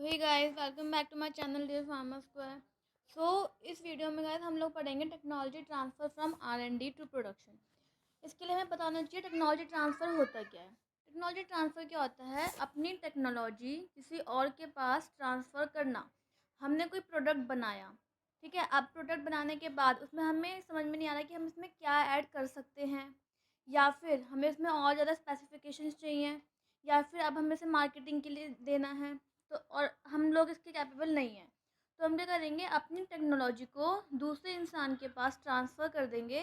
Hey guys, welcome back to my channel dear farmer square. इस video में guys हम लोग पढ़ेंगे technology transfer from R&D to production. इसके लिए हमें बताना चाहिए टेक्नोलॉजी ट्रांसफ़र होता क्या है। टेक्नोलॉजी ट्रांसफ़र क्या होता है? अपनी टेक्नोलॉजी किसी और के पास ट्रांसफ़र करना। हमने कोई प्रोडक्ट बनाया, ठीक है। अब प्रोडक्ट बनाने के बाद उसमें हमें समझ में नहीं आ रहा कि हम इसमें क्या ऐड कर सकते हैं, या फिर हमें इसमें और ज़्यादा स्पेसिफिकेशंस चाहिए, या फिर अब हमें इसे मार्केटिंग के लिए देना है, तो और हम लोग इसके कैपेबल नहीं हैं। तो हम क्या करेंगे, अपनी टेक्नोलॉजी को दूसरे इंसान के पास ट्रांसफ़र कर देंगे,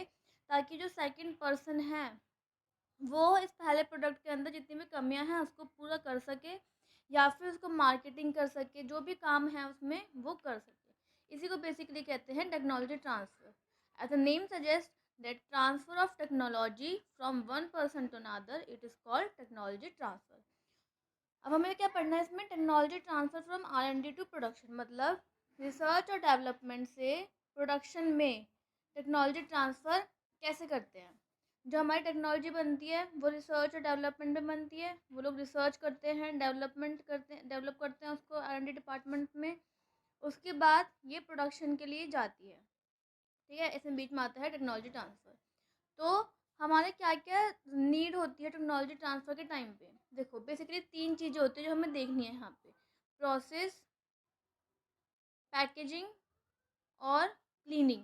ताकि जो सेकंड पर्सन है वो इस पहले प्रोडक्ट के अंदर जितनी भी कमियां हैं उसको पूरा कर सके, या फिर उसको मार्केटिंग कर सके, जो भी काम है उसमें वो कर सके। इसी को बेसिकली कहते हैं technology transfer. As the name suggest that transfer of technology from one person to another, it is called technology transfer. अब हमें क्या पढ़ना है इसमें? Technology transfer from R&D to production, मतलब रिसर्च और डेवलपमेंट से प्रोडक्शन में टेक्नोलॉजी ट्रांसफ़र कैसे करते हैं। जो हमारी टेक्नोलॉजी बनती है वो रिसर्च और डेवलपमेंट में बनती है। वो लोग रिसर्च करते हैं, डेवलप करते हैं उसको R&D डिपार्टमेंट में। उसके बाद ये प्रोडक्शन के लिए जाती है, ठीक है। इसमें बीच में आता है टेक्नोलॉजी ट्रांसफ़र। तो हमारे क्या-क्या नीड होती है टेक्नोलॉजी ट्रांसफ़र के टाइम पे? देखो, बेसिकली 3 चीज़ें होती हैं जो हमें देखनी है यहाँ पे। प्रोसेस, पैकेजिंग और क्लीनिंग,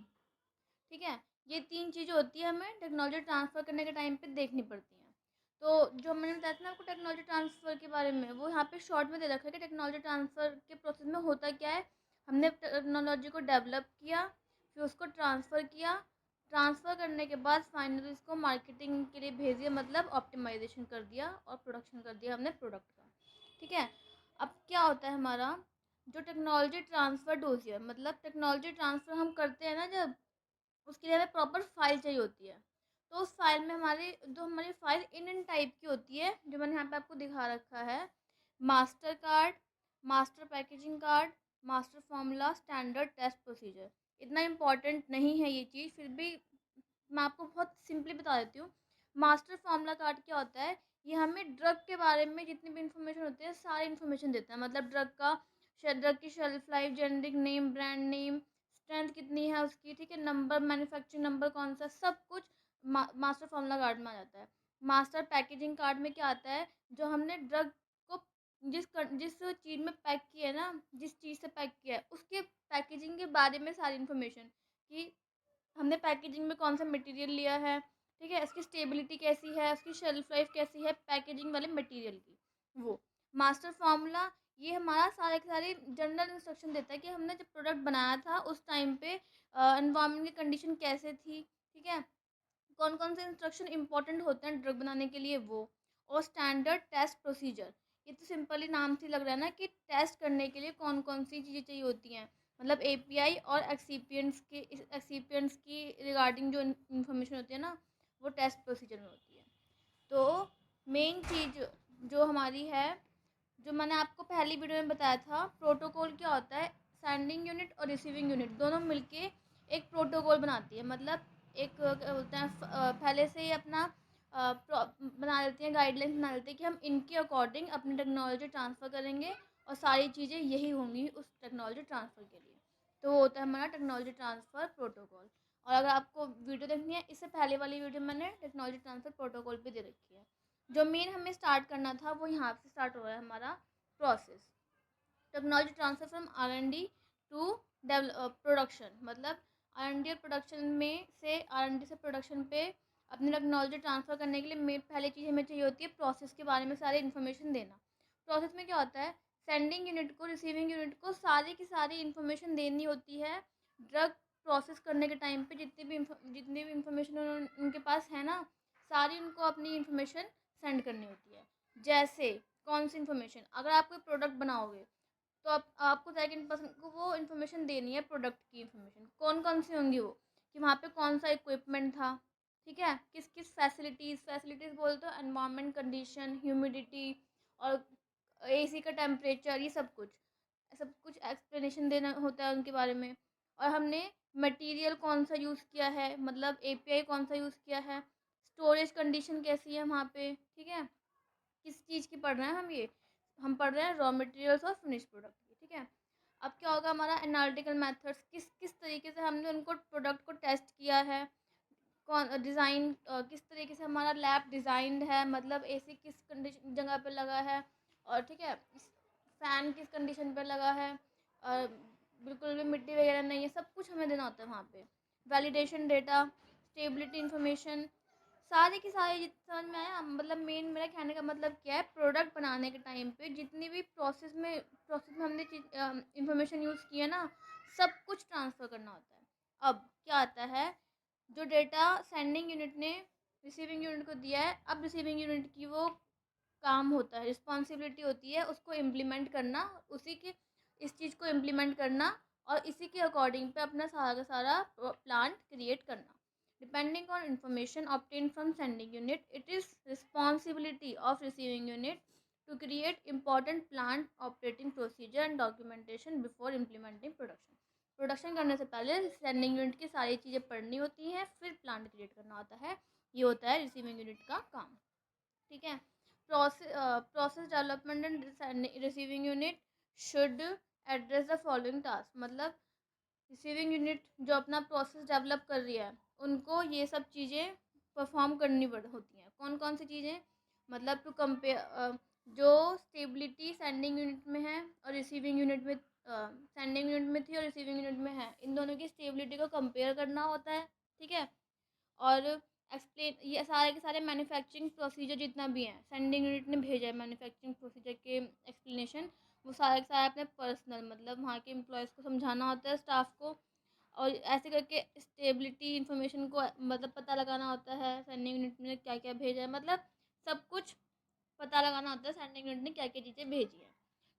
ठीक है। ये 3 चीज़ें होती है हमें टेक्नोलॉजी ट्रांसफ़र करने के टाइम पे देखनी पड़ती हैं। तो जो मैंने बताया था ना आपको टेक्नोलॉजी ट्रांसफ़र के बारे में, वो यहाँ पे शॉर्ट में दे रखा है कि टेक्नोलॉजी ट्रांसफ़र के प्रोसेस में होता क्या है। हमने टेक्नोलॉजी को डेवलप किया, फिर उसको ट्रांसफ़र किया, ट्रांसफ़र करने के बाद फाइनली इसको मार्केटिंग के लिए भेज दिया, मतलब ऑप्टिमाइज़ेशन कर दिया और प्रोडक्शन कर दिया हमने प्रोडक्ट का, ठीक है। अब क्या होता है हमारा जो टेक्नोलॉजी ट्रांसफ़र डोज़ियर, मतलब टेक्नोलॉजी ट्रांसफ़र हम करते हैं ना जब, उसके लिए हमें प्रॉपर फ़ाइल चाहिए होती है। तो उस फ़ाइल में हमारी फ़ाइल इन टाइप की होती है, जो मैंने यहाँ पे आपको दिखा रखा है। Master card, master packaging card, master formula, standard test procedure. इतना इम्पोर्टेंट नहीं है ये चीज़, फिर भी मैं आपको बहुत सिंपली बता देती हूँ। मास्टर फ़ॉर्मूला कार्ड क्या होता है? ये हमें ड्रग के बारे में जितनी भी इन्फॉर्मेशन होती है सारी इन्फॉर्मेशन देता है। मतलब ड्रग की shelf life, generic name, brand name, strength कितनी है उसकी, ठीक है, नंबर, मैन्युफैक्चरिंग नंबर कौन सा, सब कुछ मास्टर फ़ॉर्मूला कार्ड में आ जाता है। मास्टर पैकेजिंग कार्ड में क्या आता है? जो हमने ड्रग को जिस चीज़ में पैक किया है ना, जिस चीज़ से पैक किया है, उसके पैकेजिंग के बारे में सारी इन्फॉर्मेशन, कि हमने पैकेजिंग में कौन सा मटेरियल लिया है, ठीक है, इसकी स्टेबिलिटी कैसी है, उसकी शेल्फ लाइफ कैसी है पैकेजिंग वाले मटेरियल की। वो मास्टर फार्मूला, ये हमारा सारे के सारे जनरल इंस्ट्रक्शन देता है कि हमने जब प्रोडक्ट बनाया था उस टाइम पे एनवायरनमेंट की कंडीशन कैसे थी, ठीक है, कौन कौन से इंस्ट्रक्शन इंपॉर्टेंट होते हैं ड्रग बनाने के लिए वो। और स्टैंडर्ड टेस्ट प्रोसीजर, ये तो सिंपली नाम से लग रहा है ना कि टेस्ट करने के लिए कौन कौन सी चीज़ें चाहिए होती हैं। मतलब एपीआई और एक्सीपियंट्स की रिगार्डिंग जो इन्फॉर्मेशन होती है ना, वो टेस्ट प्रोसीजर में होती है। तो मेन चीज़ जो हमारी है, जो मैंने आपको पहली वीडियो में बताया था, प्रोटोकॉल क्या होता है? सेंडिंग यूनिट और रिसीविंग यूनिट दोनों मिलके एक प्रोटोकॉल बनाती है। मतलब एक क्या बोलते हैं, पहले से ही अपना बना लेती हैं, गाइडलाइंस बना लेती हैं कि हम इनके अकॉर्डिंग अपनी टेक्नोलॉजी ट्रांसफ़र करेंगे, और सारी चीज़ें यही होंगी उस टेक्नोलॉजी ट्रांसफ़र के लिए। तो वो होता है हमारा टेक्नोलॉजी ट्रांसफ़र प्रोटोकॉल। और अगर आपको वीडियो देखनी है, इससे पहले वाली वीडियो मैंने टेक्नोलॉजी ट्रांसफ़र प्रोटोकॉल भी दे रखी है। जो मेन हमें स्टार्ट करना था वो यहाँ से स्टार्ट हो रहा है हमारा process. Technology transfer from R&D to production, मतलब R&D और प्रोडक्शन में से R&D से प्रोडक्शन पे अपनी टेक्नोलॉजी ट्रांसफ़र करने के लिए पहली चीज़ हमें चाहिए होती है प्रोसेस के बारे में सारी इन्फॉर्मेशन देना। प्रोसेस में क्या होता है? सेंडिंग यूनिट को, रिसीविंग यूनिट को सारी की सारी इन्फॉर्मेशन देनी होती है। ड्रग प्रोसेस करने के टाइम पे जितनी भी इंफॉर्मेशन उनके पास है ना, सारी उनको अपनी इन्फॉर्मेशन सेंड करनी होती है। जैसे कौन सी इन्फॉर्मेशन, अगर आप कोई प्रोडक्ट बनाओगे तो आपको सेकंड पर्सन को वो इन्फॉर्मेशन देनी है, प्रोडक्ट की इन्फॉर्मेशन कौन कौन सी होंगी वो, कि वहाँ पे कौन सा इक्विपमेंट था, ठीक है, किस किस फैसिलिटीज़ बोलते हो, एनवायरनमेंट कंडीशन, ह्यूमिडिटी, और एसी का टेम्परेचर, ये सब कुछ एक्सप्लेनेशन देना होता है उनके बारे में। और हमने मटेरियल कौन सा यूज़ किया है, मतलब एपीआई कौन सा यूज़ किया है, स्टोरेज कंडीशन कैसी है वहाँ पे, ठीक है। किस चीज़ की पढ़ रहे हैं हम? ये हम पढ़ रहे हैं रॉ मटेरियल्स और फिनिश प्रोडक्ट की। ठीक है। अब क्या होगा, हमारा एनालिटिकल मेथड्स, किस किस तरीके से हमने उनको प्रोडक्ट को टेस्ट किया है, कौन डिज़ाइन, किस तरीके से हमारा लैब डिज़ाइंड है, मतलब एसी किस कंडीशन जगह पे लगा है, और ठीक है फ़ैन किस कंडीशन पे लगा है, और बिल्कुल भी मिट्टी वगैरह नहीं है, सब कुछ हमें देना होता है वहाँ पे। वैलिडेशन डेटा, स्टेबिलिटी इन्फॉर्मेशन, सारी की सारी समझ में आया। मतलब मेन मेरा कहने का मतलब क्या है, प्रोडक्ट बनाने के टाइम पे जितनी भी प्रोसेस में हमने इंफॉर्मेशन यूज़ की है ना, सब कुछ ट्रांसफ़र करना होता है। अब क्या आता है, जो डेटा सेंडिंग यूनिट ने रिसीविंग यूनिट को दिया है, अब रिसीविंग यूनिट की वो काम होता है, रिस्पॉन्सिबिलिटी होती है उसको इम्प्लीमेंट करना, उसी के इस चीज़ को इम्प्लीमेंट करना, और इसी के अकॉर्डिंग पे अपना सारा का सारा प्लान क्रिएट करना। Depending on information obtain from sending unit, it is responsibility of receiving unit to create important plan operating procedure and documentation before implementing production. Production करने से पहले सेंडिंग यूनिट की सारी चीज़ें पढ़नी होती हैं, फिर प्लान क्रिएट करना होता है। ये होता है रिसीविंग यूनिट का काम, ठीक है। Process development and receiving unit should address the following task, मतलब रिसीविंग यूनिट जो अपना प्रोसेस डेवलप कर रही है, उनको ये सब चीज़ें परफॉर्म करनी होती हैं। कौन कौन सी चीज़ें, मतलब टू कंपेयर, जो स्टेबिलिटी सेंडिंग यूनिट में है और रिसीविंग यूनिट में, सेंडिंग यूनिट में थी और रिसीविंग यूनिट में है, इन दोनों की स्टेबिलिटी को कंपेयर करना होता है, ठीक है। और एक्सप्लेन, ये सारे के सारे मैन्युफैक्चरिंग प्रोसीजर जितना भी है, सेंडिंग यूनिट ने भेजा है मैन्युफैक्चरिंग प्रोसीजर के एक्सप्लेनेशन, वो सारे के सारे अपने पर्सनल, मतलब वहाँ के एम्प्लॉयज़ को समझाना होता है, स्टाफ को, और ऐसे करके स्टेबिलिटी इंफॉर्मेशन को मतलब पता लगाना होता है सेंडिंग यूनिट ने क्या क्या भेजा है, मतलब सब कुछ पता लगाना होता है सेंडिंग यूनिट ने क्या क्या चीज़ें भेजी हैं।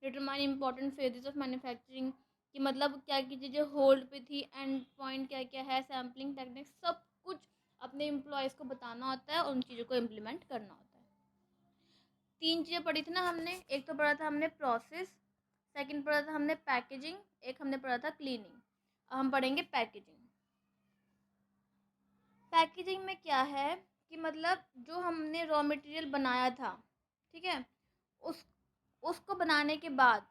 Determine important phases of manufacturing, कि मतलब क्या क्या चीज़ें होल्ड पे थी, एंड पॉइंट क्या क्या है, सैम्पलिंग टेक्निक, सब कुछ अपने एम्प्लॉयज़ को बताना होता है और उन चीज़ों को इम्प्लीमेंट करना होता है। 3 चीज़ें पढ़ी थी ना हमने, एक तो पढ़ा था हमने प्रोसेस, सेकंड पढ़ा था हमने पैकेजिंग, एक हमने पढ़ा था क्लीनिंग। अब हम पढ़ेंगे पैकेजिंग। पैकेजिंग में क्या है कि मतलब जो हमने रॉ मटेरियल बनाया था, ठीक है, उस उसको बनाने के बाद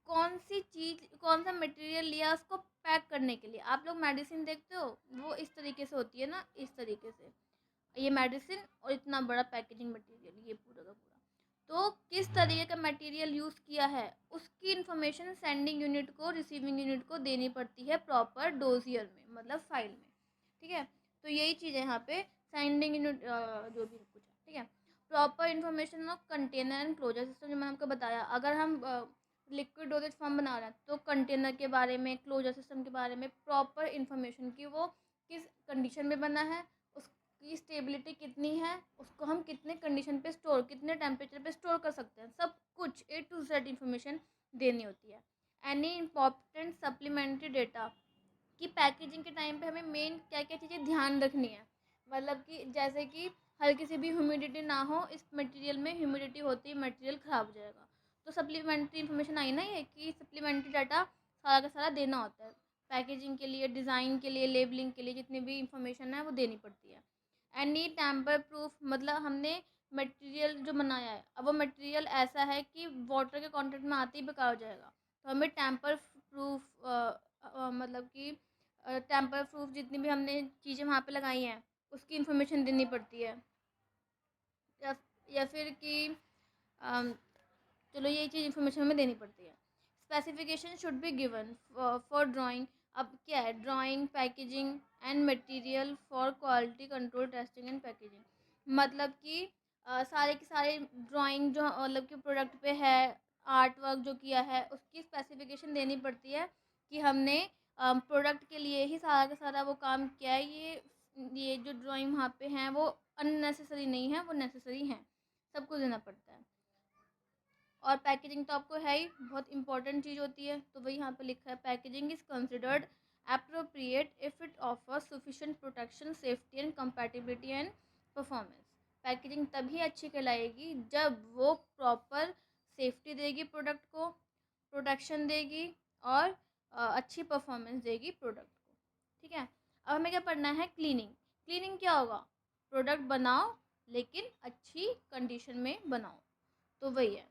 कौन सी चीज़, कौन सा मटेरियल लिया उसको पैक करने के लिए। आप लोग मेडिसिन देखते हो, वो इस तरीके से होती है ना, इस तरीके से, ये मेडिसिन और इतना बड़ा पैकेजिंग मटेरियल, ये पूरा का पूरा। तो किस तरीके का मटेरियल यूज़ किया है, उसकी इन्फॉर्मेशन सेंडिंग यूनिट को, रिसीविंग यूनिट को देनी पड़ती है प्रॉपर डोजियर में, मतलब फाइल में, ठीक है। तो यही चीज़ है यहाँ पे सेंडिंग यूनिट, जो भी कुछ है, ठीक है। Proper information of container and closure system, जो मैंने आपको बताया, अगर हम लिक्विड डोजेज फॉर्म बना रहे हैं तो कंटेनर के बारे में, क्लोजर सिस्टम के बारे में प्रॉपर इन्फॉर्मेशन, की वो किस कंडीशन में बना है, उसकी स्टेबिलिटी कितनी है, उसको हम कितने कंडीशन पे स्टोर, कितने टेम्परेचर पे स्टोर कर सकते हैं, सब कुछ A to Z इन्फॉर्मेशन देनी होती है। एनी इम्पॉर्टेंट सप्लीमेंट्री डेटा, कि पैकेजिंग के टाइम पे हमें मेन क्या क्या चीज़ें ध्यान रखनी है, मतलब कि जैसे कि हल्की सी भी ह्यूमिडिटी ना हो, इस मटेरियल में ह्यूमिडिटी होती है मटेरियल ख़राब हो जाएगा। तो सप्लीमेंट्री इन्फॉर्मेशन आई ना, ये कि सप्लीमेंट्री डाटा सारा का सारा देना होता है पैकेजिंग के लिए, डिज़ाइन के लिए, लेबलिंग के लिए, जितनी भी इंफॉर्मेशन है वो देनी पड़ती है। एनी टैम्पर प्रूफ, मतलब हमने मटेरियल जो बनाया है, अब वो मटेरियल ऐसा है कि वाटर के कॉन्टेक्ट में आते ही बेकार हो जाएगा, तो हमें टैम्पर प्रूफ, मतलब कि टैम्पर प्रूफ जितनी भी हमने चीज़ें वहाँ पे लगाई हैं उसकी इन्फॉर्मेशन देनी पड़ती है। या या फिर कि चलो ये चीज़ इन्फॉर्मेशन हमें देनी पड़ती है। Specification should be given for drawing, अब क्या है, drawing, packaging and material for quality control, testing and packaging, मतलब कि सारे के सारे ड्राइंग जो मतलब कि प्रोडक्ट पे है, आर्ट वर्क जो किया है, उसकी स्पेसिफिकेशन देनी पड़ती है कि हमने प्रोडक्ट के लिए ही सारा का सारा वो काम किया है, ये जो ड्राइंग वहाँ पे हैं वो अननेसेसरी नहीं है, वो नेसेसरी हैं, सब कुछ देना पड़ता है। और पैकेजिंग तो आपको है ही, बहुत इंपॉर्टेंट चीज़ होती है, तो वही यहाँ पे लिखा है, packaging is considered appropriate if it offers sufficient protection, safety and compatibility and performance। Packaging तभी अच्छी कहलाएगी जब वो प्रॉपर सेफ्टी देगी प्रोडक्ट को, प्रोटेक्शन देगी, और अच्छी परफॉर्मेंस देगी प्रोडक्ट को, ठीक है। अब हमें क्या पढ़ना है, क्लीनिंग। क्लीनिंग क्या होगा, प्रोडक्ट बनाओ लेकिन अच्छी कंडीशन में बनाओ, तो वही है।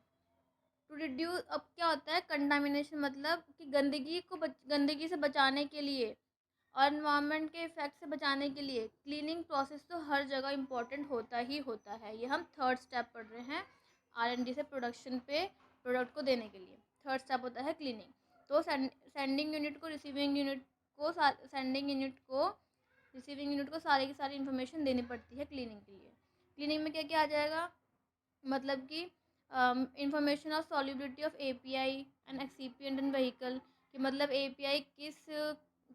टू रिड्यूस, अब क्या होता है कंटामिनेशन, मतलब कि गंदगी से बचाने के लिए और एनवायरनमेंट के इफेक्ट से बचाने के लिए क्लीनिंग प्रोसेस तो हर जगह इम्पोर्टेंट होता ही होता है। ये हम थर्ड स्टेप पढ़ रहे हैं R&D से प्रोडक्शन पे प्रोडक्ट को देने के लिए। थर्ड स्टेप होता है क्लीनिंग। तो सेंडिंग यूनिट को रिसीविंग यूनिट को सारी की सारी इन्फॉर्मेशन देनी पड़ती है क्लीनिंग के लिए। क्लीनिंग में क्या क्या आ जाएगा, मतलब कि information of solubility of API and excipient in vehicle, कि मतलब API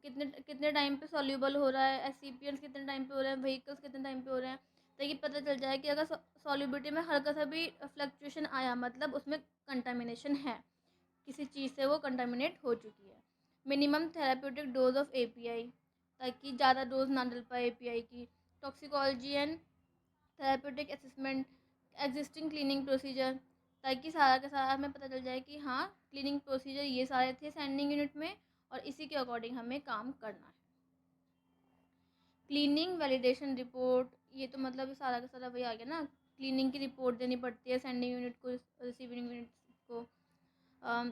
कितने कितने टाइम पे सॉल्यूबल हो रहा है, एक्सीपिएंट्स कितने टाइम पे हो रहे हैं, व्हीकल्स कितने टाइम पे हो रहे हैं, ताकि पता चल जाए कि अगर सॉल्युबिलिटी में हल्का सा भी फ्लक्चुएशन आया मतलब उसमें कंटामिनेशन है, किसी चीज़ से वो कंटामिनेट हो चुकी है। Minimum therapeutic dose of API, ताकि ज़्यादा डोज ना डल पाए API की। Toxicology and therapeutic assessment, existing cleaning procedure, ताकि सारा का सारा हमें पता चल जाए कि हाँ क्लीनिंग प्रोसीजर ये सारे थे सेंडिंग यूनिट में और इसी के अकॉर्डिंग हमें काम करना है। क्लीनिंग वैलिडेशन रिपोर्ट, ये तो मतलब सारा का सारा वही आ गया ना, क्लीनिंग की रिपोर्ट देनी पड़ती है सेंडिंग यूनिट को, रिसीविंग यूनिट को।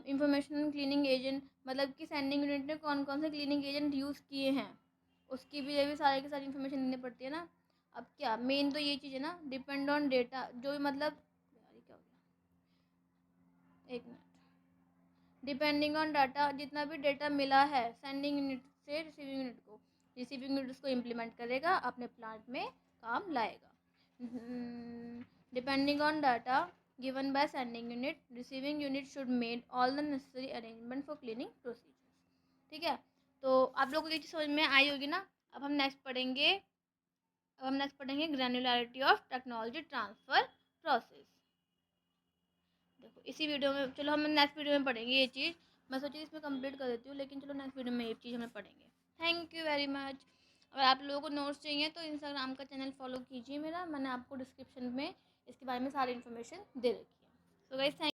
इंफॉर्मेशन क्लीनिंग एजेंट, मतलब कि सेंडिंग यूनिट ने कौन कौन से क्लीनिंग एजेंट यूज़ किए हैं उसकी भी ये भी सारी की सारी इन्फॉर्मेशन देनी पड़ती है ना। अब क्या मेन तो ये चीज़ है ना, डिपेंड ऑन डेटा, जो भी मतलब यार ये क्या हो गया, एक मिनट, डिपेंडिंग ऑन डाटा, जितना भी डेटा मिला है सेंडिंग यूनिट से रिसीविंग यूनिट को, रिसीविंग यूनिट उसको इम्प्लीमेंट करेगा, अपने प्लांट में काम लाएगा। Depending on data given by sending unit, receiving unit should made all the necessary arrangement for cleaning procedures. ठीक है, तो आप लोगों को ये चीज़ समझ में आई होगी ना। अब हम नेक्स्ट पढ़ेंगे granularity of technology transfer process. देखो इसी वीडियो में, चलो हम नेक्स्ट वीडियो में पढ़ेंगे ये चीज़। मैं सोची इसमें कंप्लीट कर देती हूँ, लेकिन चलो नेक्स्ट वीडियो में ये चीज़ हमें पढ़ेंगे। Thank you very much. अगर आप लोगों को नोट्स चाहिए तो इंस्टाग्राम का चैनल फॉलो कीजिए मेरा, मैंने आपको डिस्क्रिप्शन में इसके बारे में सारी इन्फॉर्मेशन दे रखी है। So guys, thank